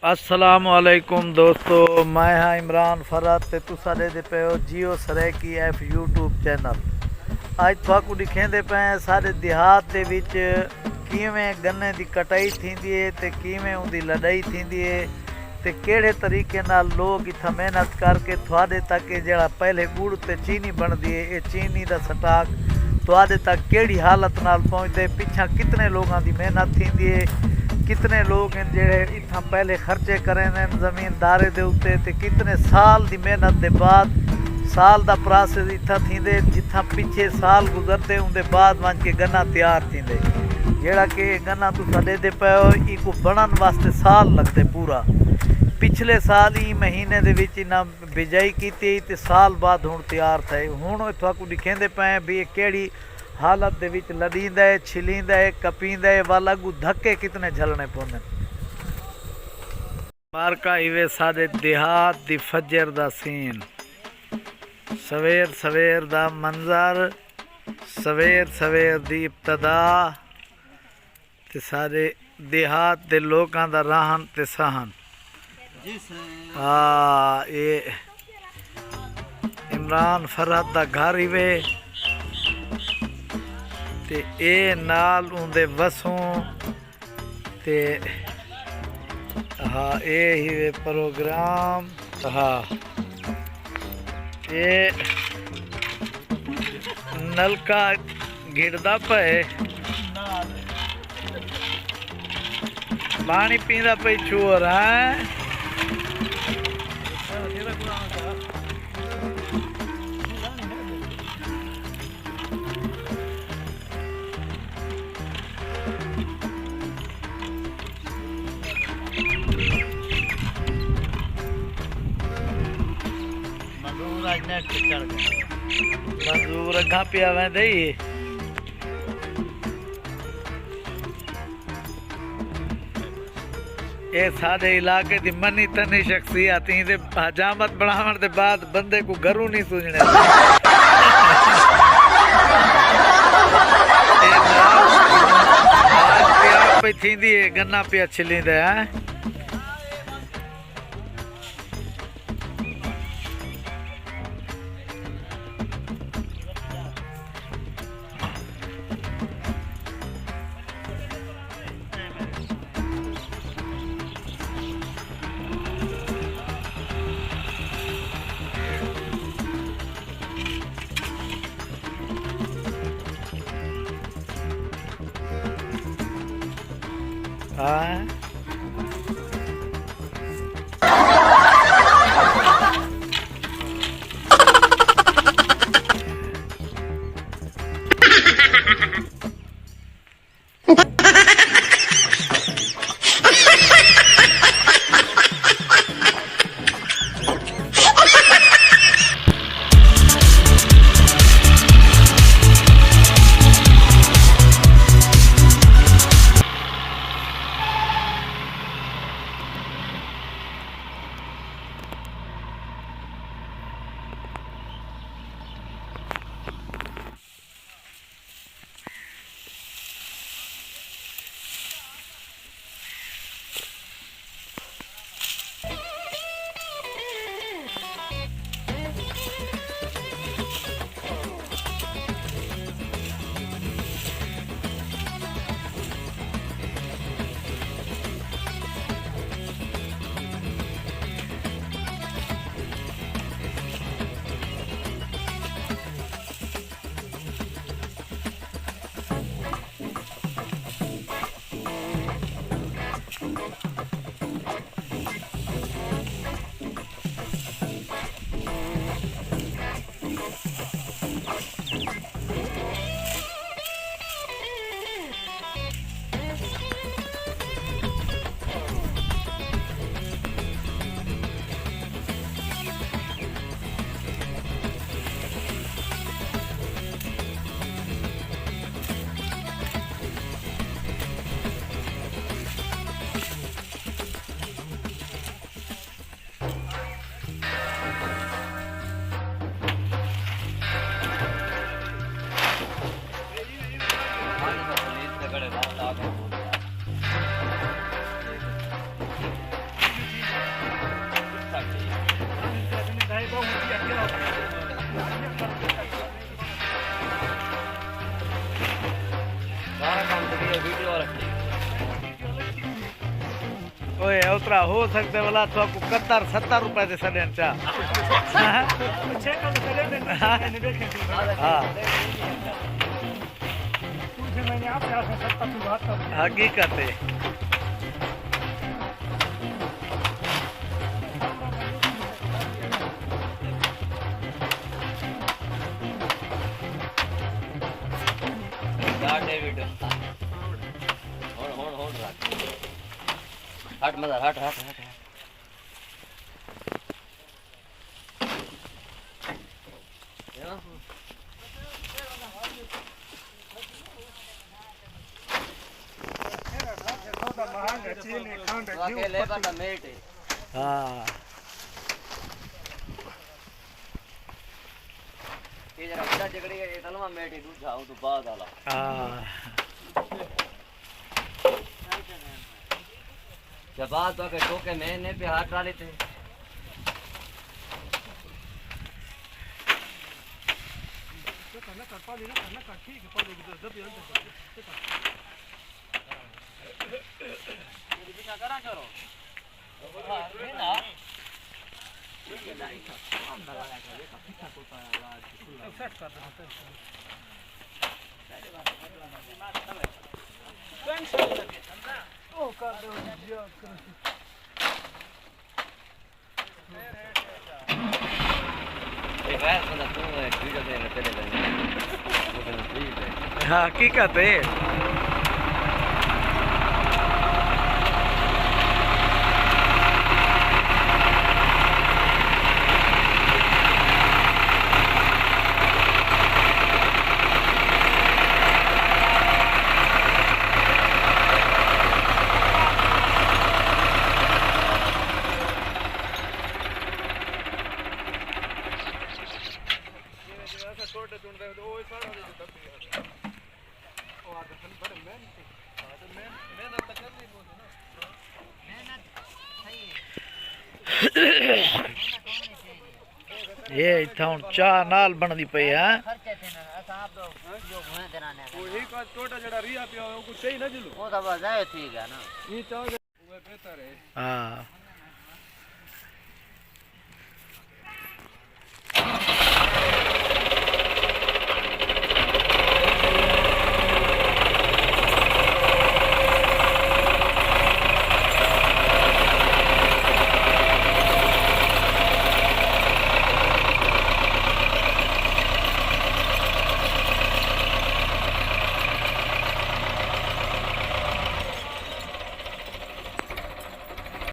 असलामुअलैकुम दोस्तों, मैं हाँ इमरान फरत ते तुसा दे पे हो जियो सरैकी एफ यूट्यूब चैनल। अज तुहाकू दिखेंदे पे सारे देहात दे विच किवें गन्ने दी कटाई थींदी है ते किवें उंदी लड़ाई थींदी है ते केड़े तरीके नाल लोग इत्था मेहनत करके तुहाडे तक जेड़ा पहले गुड़ ते चीनी बनदी है ये चीनी दा स्टाक तुहाडे तक केड़ी हालत नाल पहुंचदे, पिछा कितने लोगों की मेहनत थींदी है, कितने लोग हैं जेड़े इत्था पहले खर्चे करें जमीनदारे दे उत्ते ते कितने साल की मेहनत के बाद साल का प्रोसेस इत्था थींदे जिथा पिछे साल गुजरते उनके बाद वन के गन्ना तैयार थींदे। जेड़ा कि गन्ना तुसा देते पे हो इको बनन वास्ते साल लगते पूरा। पिछले साल ही महीने दे विच इन्हां बिजाई की ते साल बाद हुण तैयार थे। हुण तुहाकू दिखेंदे पे भी ये केड़ी हालत दे विच लड़ींदा है, छिलींदा है, कपींदा है, वाल अगू धक्के कितने झलने पौंदे। मारका इवे साडे देहात दी फजर दा सीन, सवेर सवेर दा मंजर, सवेर सवेर दी इब्तदा ते सारे देहात दे लोकां दा रहन ते सहन। ये इमरान फरहत दा घर इवे ते ए नाल उंदे वसों ते हाँ ये ही प्रोग्राम। हाँ ये नलका गिरदा पे पानी पींदा पे चोर है। मजदूर अगा पिया वेंदे ये साडे इलाके दी मनी तनी शख्सियत ते हजामत बनावन दे बाद बंदे को घरों नहीं सुझने। प्यार पे थींदी है गन्ना पिया छिलींदे हैं। हाँ ओए उतरा हो सकते वाला तो आपको 70 रुपए दे सड़न चा हाँ हकीकत है हट मदर हट हट हट हाँ ये जरा बड़ा जगड़ी है तलवा मेटी दूध जाऊं तो बाद आला हाँ जब बात तो के टोके मैंने पे हाथ डाले थे हाँ हकीकत है ये इतना हूँ चाह नाल बनती पई है हाँ